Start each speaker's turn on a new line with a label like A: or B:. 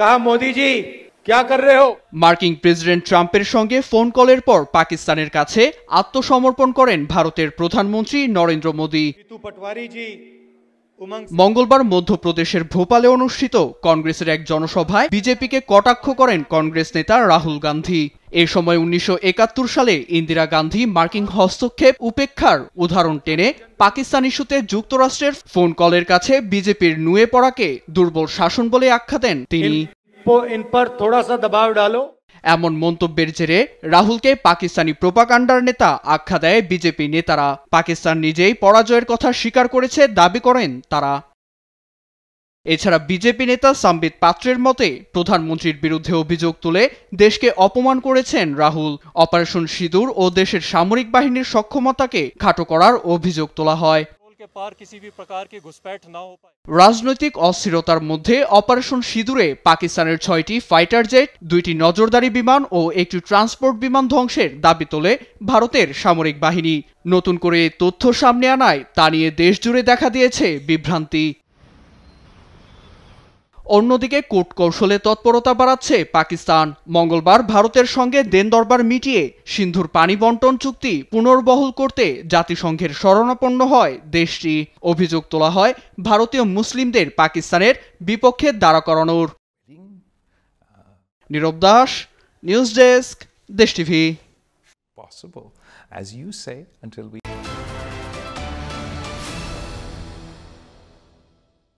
A: कहा मोदी जी क्या कर रहे हो।
B: মার্কিন প্রেসিডেন্ট ট্রাম্পের সঙ্গে ফোন কলের পর পাকিস্তানের কাছে আত্মসমর্পণ করেন ভারতের প্রধানমন্ত্রী নরেন্দ্র মোদি। মঙ্গলবার মধ্যপ্রদেশের ভোপালে অনুষ্ঠিত কংগ্রেসের এক জনসভায় বিজেপিকে কটাক্ষ করেন কংগ্রেস নেতা রাহুল গান্ধী। এ সময় 1971 সালে ইন্দিরা গান্ধী মার্কিন হস্তক্ষেপ উপেক্ষার উদাহরণ টেনে পাকিস্তান ইস্যুতে যুক্তরাষ্ট্রের ফোন কলের কাছে বিজেপির নুয়ে পড়াকে দুর্বল শাসন বলে আখ্যা দেন তিনি। এমন মন্তব্যের জেরে রাহুলকে পাকিস্তানি প্রোপাগান্ডার নেতা আখ্যা দেয় বিজেপি নেতারা। পাকিস্তান নিজেই পরাজয়ের কথা স্বীকার করেছে দাবি করেন তারা। এছাড়া বিজেপি নেতা সম্বিত পাত্রের মতে প্রধানমন্ত্রীর বিরুদ্ধে অভিযোগ তুলে দেশকে অপমান করেছেন রাহুল। অপারেশন সিঁদুর ও দেশের সামরিক বাহিনীর সক্ষমতাকে খাটো করার অভিযোগ তোলা হয়। রাজনৈতিক অস্থিরতার মধ্যে অপারেশন সিঁদুরে পাকিস্তানের 6টি ফাইটার জেট, 2টি নজরদারি বিমান ও একটি ট্রান্সপোর্ট বিমান ধ্বংসের দাবি তোলে ভারতের সামরিক বাহিনী। নতুন করে তথ্য সামনে আনায় তা নিয়ে দেশজুড়ে দেখা দিয়েছে বিভ্রান্তি। অন্যদিকে কূটকৌশলে তৎপরতা বাড়াচ্ছে পাকিস্তান। মঙ্গলবার ভারতের সঙ্গে দেন দরবার মিটিয়ে সিন্ধুর পানি বন্টন চুক্তি পুনর্বহাল করতে জাতিসংঘের শরণাপন্ন হয় দেশটি। অভিযোগ তোলা হয় ভারতীয় মুসলিমদের পাকিস্তানের বিপক্ষে দাঁড়া করানোর। নীরব দাস, নিউজ ডেস্ক, দেশ TV.
C: As you say, until we